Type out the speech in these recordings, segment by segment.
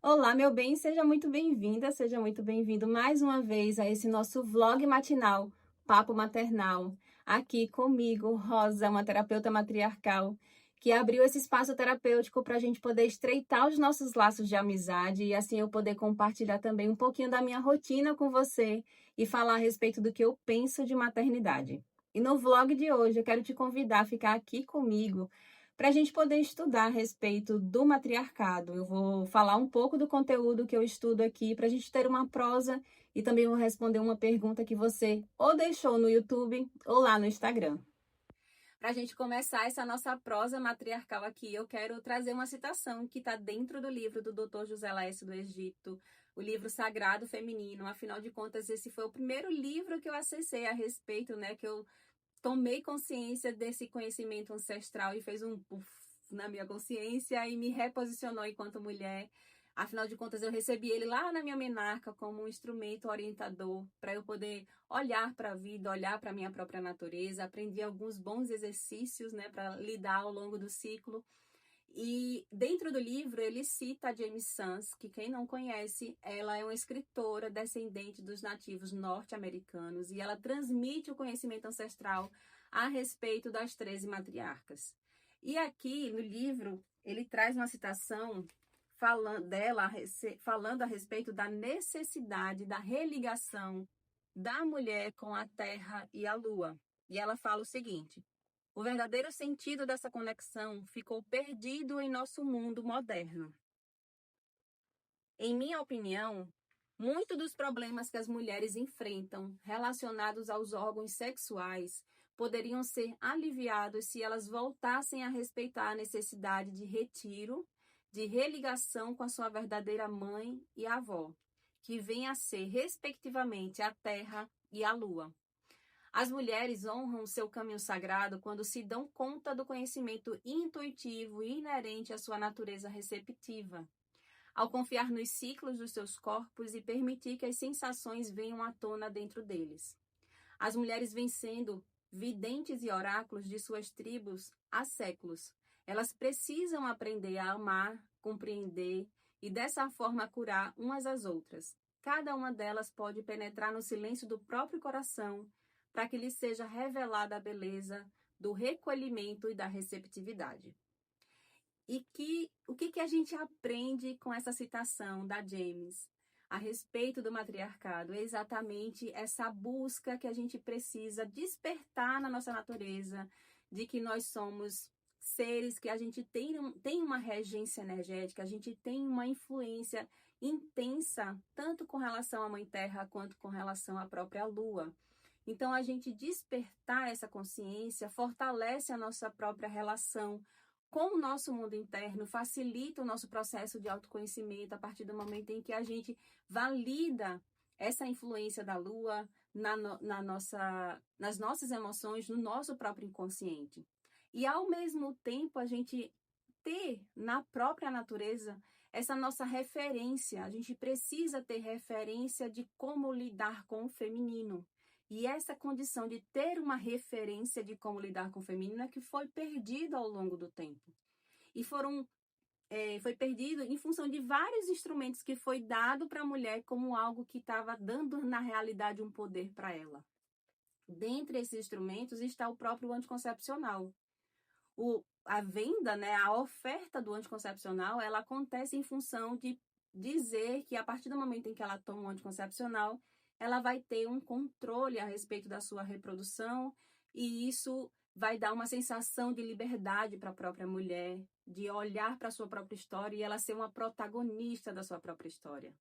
Olá, meu bem, seja muito bem-vinda, seja muito bem-vindo mais uma vez a esse nosso vlog matinal, Papo Maternal. Aqui comigo, Rosa, uma terapeuta matriarcal, que abriu esse espaço terapêutico para a gente poder estreitar os nossos laços de amizade e assim eu poder compartilhar também um pouquinho da minha rotina com você e falar a respeito do que eu penso de maternidade. E no vlog de hoje eu quero te convidar a ficar aqui comigo para a gente poder estudar a respeito do matriarcado. Eu vou falar um pouco do conteúdo que eu estudo aqui para a gente ter uma prosa e também vou responder uma pergunta que você ou deixou no YouTube ou lá no Instagram. Para a gente começar essa nossa prosa matriarcal aqui, eu quero trazer uma citação que está dentro do livro do Dr. José Laércio do Egito, o livro Sagrado Feminino. Afinal de contas, esse foi o primeiro livro que eu acessei a respeito, né, que eu tomei consciência desse conhecimento ancestral e fez um puff na minha consciência e me reposicionou enquanto mulher. Afinal de contas, eu recebi ele lá na minha menarca como um instrumento orientador para eu poder olhar para a vida, olhar para a minha própria natureza. Aprendi alguns bons exercícios, né, para lidar ao longo do ciclo. E dentro do livro ele cita a James Sams, que quem não conhece, ela é uma escritora descendente dos nativos norte-americanos e ela transmite o conhecimento ancestral a respeito das 13 matriarcas. E aqui no livro ele traz uma citação falando a respeito da necessidade da religação da mulher com a terra e a lua. E ela fala o seguinte: o verdadeiro sentido dessa conexão ficou perdido em nosso mundo moderno. Em minha opinião, muito dos problemas que as mulheres enfrentam relacionados aos órgãos sexuais poderiam ser aliviados se elas voltassem a respeitar a necessidade de retiro, de religação com a sua verdadeira mãe e avó, que vem a ser, respectivamente, a terra e a lua. As mulheres honram o seu caminho sagrado quando se dão conta do conhecimento intuitivo e inerente à sua natureza receptiva, ao confiar nos ciclos dos seus corpos e permitir que as sensações venham à tona dentro deles. As mulheres vêm sendo videntes e oráculos de suas tribos há séculos. Elas precisam aprender a amar, compreender e dessa forma curar umas às outras. Cada uma delas pode penetrar no silêncio do próprio coração para que lhe seja revelada a beleza do recolhimento e da receptividade. E o que a gente aprende com essa citação da James a respeito do matriarcado? É exatamente essa busca que a gente precisa despertar na nossa natureza, de que nós somos seres que a gente tem uma regência energética, a gente tem uma influência intensa, tanto com relação à Mãe Terra quanto com relação à própria Lua. Então, a gente despertar essa consciência fortalece a nossa própria relação com o nosso mundo interno, facilita o nosso processo de autoconhecimento a partir do momento em que a gente valida essa influência da Lua nas nossas emoções, no nosso próprio inconsciente. E, ao mesmo tempo, a gente ter na própria natureza essa nossa referência. A gente precisa ter referência de como lidar com o feminino. E essa condição de ter uma referência de como lidar com o feminino é que foi perdida ao longo do tempo. E foi perdido em função de vários instrumentos que foi dado para a mulher como algo que estava dando, na realidade, um poder para ela. Dentre esses instrumentos está o próprio anticoncepcional. A venda, né, a oferta do anticoncepcional, ela acontece em função de dizer que a partir do momento em que ela toma um anticoncepcional, ela vai ter um controle a respeito da sua reprodução e isso vai dar uma sensação de liberdade para a própria mulher, de olhar para a sua própria história e ela ser uma protagonista da sua própria história.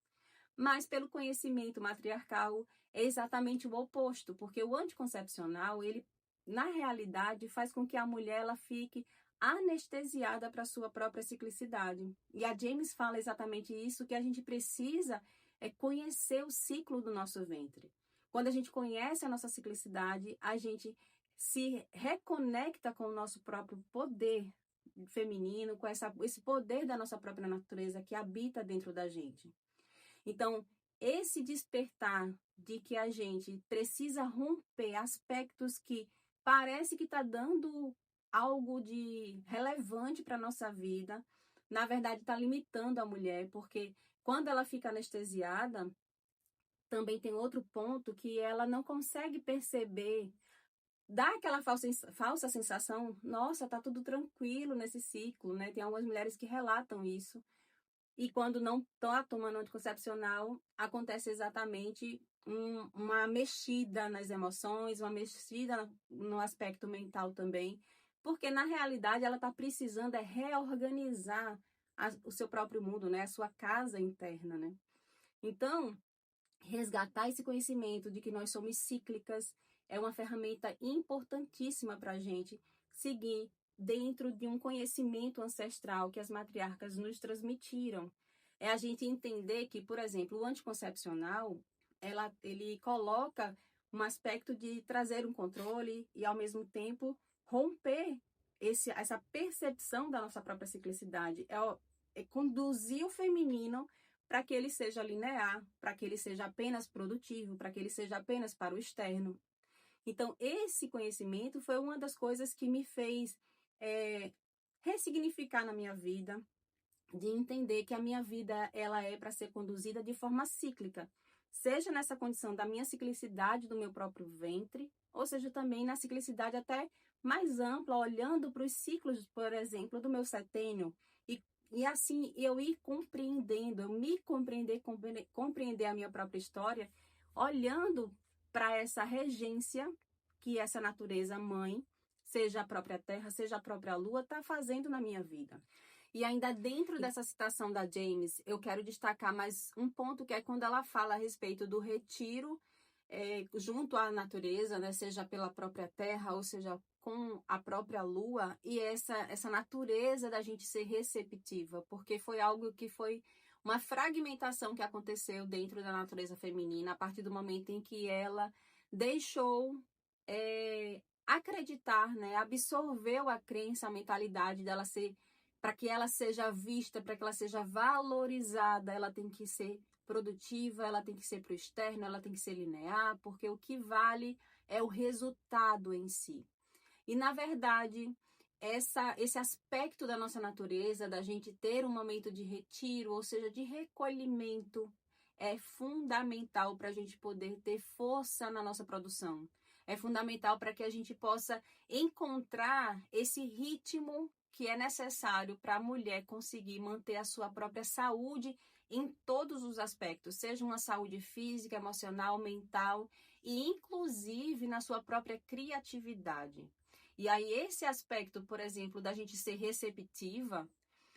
Mas pelo conhecimento matriarcal é exatamente o oposto, porque o anticoncepcional, ele na realidade faz com que a mulher ela fique anestesiada para a sua própria ciclicidade. E a James fala exatamente isso, que a gente precisa conhecer o ciclo do nosso ventre. Quando a gente conhece a nossa ciclicidade, a gente se reconecta com o nosso próprio poder feminino, com esse poder da nossa própria natureza que habita dentro da gente. Então, esse despertar de que a gente precisa romper aspectos que parece que está dando algo de relevante para a nossa vida, na verdade está limitando a mulher, porque Quando ela fica anestesiada, também tem outro ponto que ela não consegue perceber, dá aquela falsa sensação, nossa, tá tudo tranquilo nesse ciclo, né? Tem algumas mulheres que relatam isso. E quando não está tomando anticoncepcional, acontece exatamente uma mexida nas emoções, uma mexida no aspecto mental também, porque na realidade ela está precisando reorganizar o seu próprio mundo, né? A sua casa interna, né? Então, resgatar esse conhecimento de que nós somos cíclicas é uma ferramenta importantíssima para a gente seguir dentro de um conhecimento ancestral que as matriarcas nos transmitiram. É a gente entender que, por exemplo, o anticoncepcional, ele coloca um aspecto de trazer um controle e, ao mesmo tempo, romper essa percepção da nossa própria ciclicidade. É conduzir o feminino para que ele seja linear, para que ele seja apenas produtivo, para que ele seja apenas para o externo. Então, esse conhecimento foi uma das coisas que me fez ressignificar na minha vida, de entender que a minha vida ela é para ser conduzida de forma cíclica, seja nessa condição da minha ciclicidade do meu próprio ventre, ou seja também na ciclicidade até mais ampla, olhando para os ciclos, por exemplo, do meu setênio, e assim eu ir compreendendo, eu me compreender a minha própria história, olhando para essa regência que essa natureza mãe, seja a própria Terra, seja a própria Lua, está fazendo na minha vida. E ainda dentro dessa citação da James, eu quero destacar mais um ponto, que é quando ela fala a respeito do retiro junto à natureza, né? Seja pela própria Terra, ou seja com a própria Lua, e essa natureza da gente ser receptiva, porque foi algo que foi uma fragmentação que aconteceu dentro da natureza feminina, a partir do momento em que ela deixou acreditar, né? Absorveu a crença, a mentalidade dela ser, para que ela seja vista, para que ela seja valorizada, ela tem que ser produtiva, ela tem que ser para o externo, ela tem que ser linear, porque o que vale é o resultado em si. E, na verdade, esse aspecto da nossa natureza, da gente ter um momento de retiro, ou seja, de recolhimento, é fundamental para a gente poder ter força na nossa produção. É fundamental para que a gente possa encontrar esse ritmo que é necessário para a mulher conseguir manter a sua própria saúde em todos os aspectos, seja uma saúde física, emocional, mental e inclusive na sua própria criatividade. E aí esse aspecto, por exemplo, da gente ser receptiva,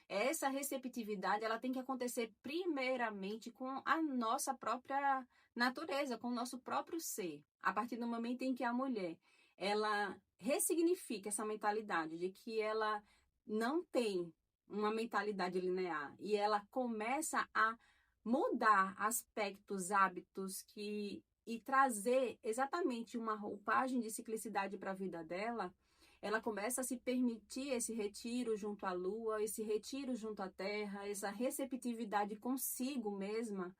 essa receptividade ela tem que acontecer primeiramente com a nossa própria natureza, com o nosso próprio ser. A partir do momento em que a mulher ela ressignifica essa mentalidade de que ela não tem uma mentalidade linear e ela começa a mudar aspectos, hábitos e trazer exatamente uma roupagem de ciclicidade para a vida dela, ela começa a se permitir esse retiro junto à Lua, esse retiro junto à Terra, essa receptividade consigo mesma,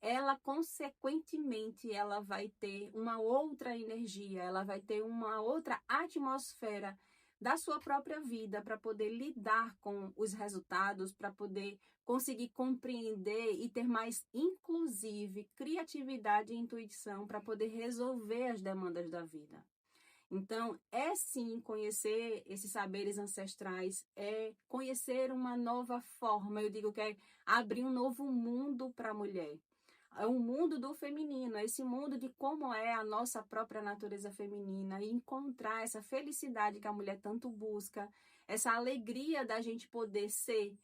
ela consequentemente ela vai ter uma outra energia, ela vai ter uma outra atmosfera da sua própria vida para poder lidar com os resultados, para poder conseguir compreender e ter mais, inclusive, criatividade e intuição para poder resolver as demandas da vida. Então, é sim conhecer esses saberes ancestrais, é conhecer uma nova forma, eu digo que é abrir um novo mundo para a mulher. É um mundo do feminino, é esse mundo de como é a nossa própria natureza feminina e encontrar essa felicidade que a mulher tanto busca, essa alegria da gente poder ser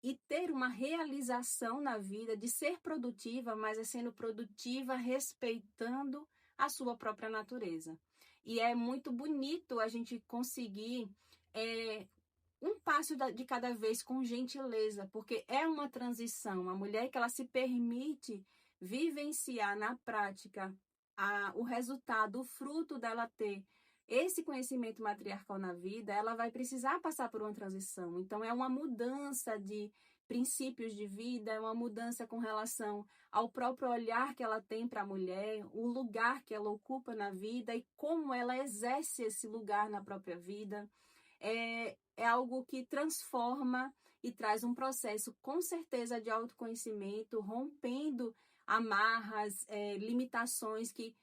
e ter uma realização na vida, de ser produtiva, mas é sendo produtiva respeitando a sua própria natureza. E é muito bonito a gente conseguir um passo de cada vez com gentileza, porque é uma transição. A mulher que ela se permite vivenciar na prática o resultado, o fruto dela ter esse conhecimento matriarcal na vida, ela vai precisar passar por uma transição. Então, é uma mudança de princípios de vida, é uma mudança com relação ao próprio olhar que ela tem para a mulher, o lugar que ela ocupa na vida e como ela exerce esse lugar na própria vida. É algo que transforma e traz um processo, com certeza, de autoconhecimento, rompendo amarras, limitações que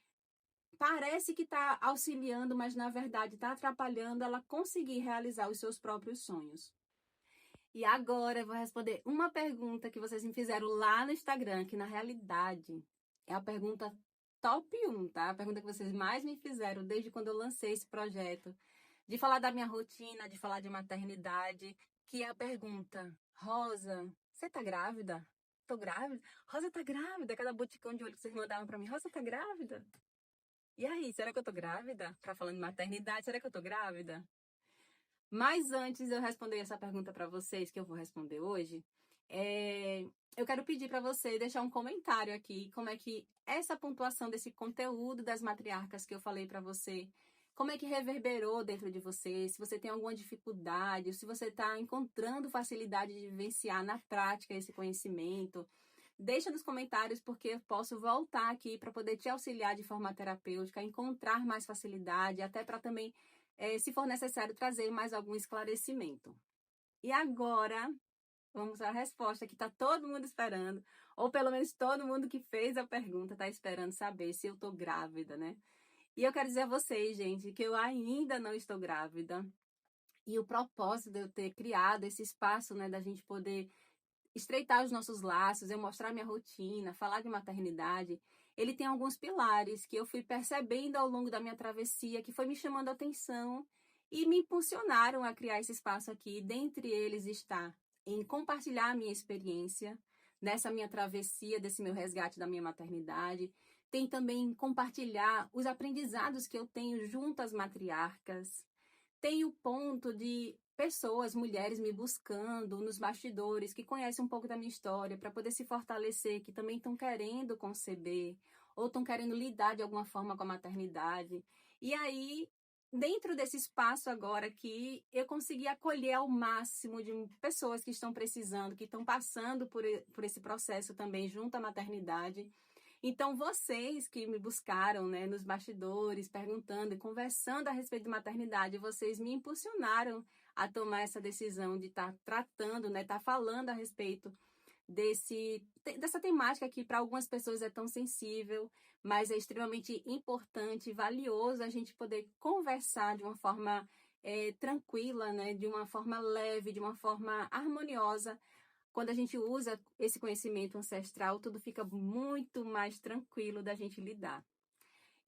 parece que está auxiliando, mas na verdade está atrapalhando ela conseguir realizar os seus próprios sonhos. E agora eu vou responder uma pergunta que vocês me fizeram lá no Instagram, que na realidade é a pergunta top 1, tá? A pergunta que vocês mais me fizeram desde quando eu lancei esse projeto, de falar da minha rotina, de falar de maternidade, que é a pergunta: Rosa, você tá grávida? Tô grávida? Rosa tá grávida? Cada boticão de olho que vocês mandavam pra mim, Rosa tá grávida? E aí, será que eu tô grávida? Pra falando de maternidade, será que eu tô grávida? Mas antes de eu responder essa pergunta para vocês, que eu vou responder hoje, eu quero pedir para você deixar um comentário aqui, como é que essa pontuação desse conteúdo das matriarcas que eu falei para você, como é que reverberou dentro de você, se você tem alguma dificuldade, se você está encontrando facilidade de vivenciar na prática esse conhecimento. Deixa nos comentários, porque eu posso voltar aqui para poder te auxiliar de forma terapêutica, encontrar mais facilidade, até para também, se for necessário, trazer mais algum esclarecimento. E agora, vamos à resposta que está todo mundo esperando, ou pelo menos todo mundo que fez a pergunta está esperando saber se eu estou grávida, né? E eu quero dizer a vocês, gente, que eu ainda não estou grávida. E o propósito de eu ter criado esse espaço, né, da gente poder estreitar os nossos laços, eu mostrar minha rotina, falar de maternidade, ele tem alguns pilares que eu fui percebendo ao longo da minha travessia, que foi me chamando a atenção e me impulsionaram a criar esse espaço aqui. Dentre eles está em compartilhar a minha experiência nessa minha travessia, desse meu resgate da minha maternidade. Tem também compartilhar os aprendizados que eu tenho junto às matriarcas. Tem o ponto de pessoas, mulheres me buscando nos bastidores, que conhecem um pouco da minha história, para poder se fortalecer, que também estão querendo conceber, ou estão querendo lidar de alguma forma com a maternidade. E aí, dentro desse espaço agora aqui, eu consegui acolher ao máximo de pessoas que estão precisando, que estão passando por esse processo também junto à maternidade. Então, vocês que me buscaram, né, nos bastidores, perguntando e conversando a respeito de maternidade, vocês me impulsionaram a tomar essa decisão de estar tratando, né, estar falando a respeito dessa temática que para algumas pessoas é tão sensível, mas é extremamente importante e valioso a gente poder conversar de uma forma tranquila, né, de uma forma leve, de uma forma harmoniosa. Quando a gente usa esse conhecimento ancestral, tudo fica muito mais tranquilo da gente lidar.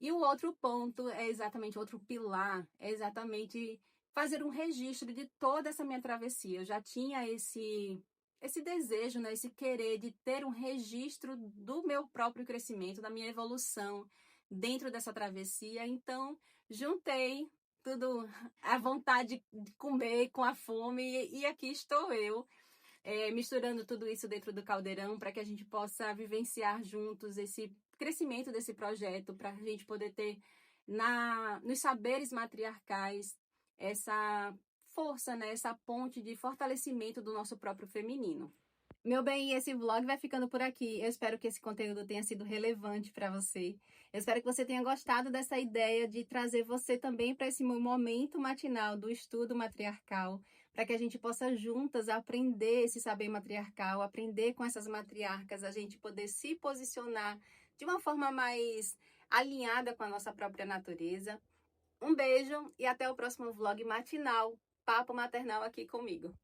E o outro ponto é exatamente, outro pilar, é exatamente fazer um registro de toda essa minha travessia. Eu já tinha esse desejo, né, esse querer de ter um registro do meu próprio crescimento, da minha evolução dentro dessa travessia. Então, juntei tudo, a vontade de comer com a fome, e aqui estou eu misturando tudo isso dentro do caldeirão para que a gente possa vivenciar juntos esse crescimento desse projeto, para a gente poder ter nos saberes matriarcais essa força, né, essa ponte de fortalecimento do nosso próprio feminino. Meu bem, esse vlog vai ficando por aqui. Eu espero que esse conteúdo tenha sido relevante para você. Eu espero que você tenha gostado dessa ideia de trazer você também para esse momento matinal do estudo matriarcal, para que a gente possa juntas aprender esse saber matriarcal, aprender com essas matriarcas, a gente poder se posicionar de uma forma mais alinhada com a nossa própria natureza. Um beijo e até o próximo vlog matinal, Papo Maternal aqui comigo.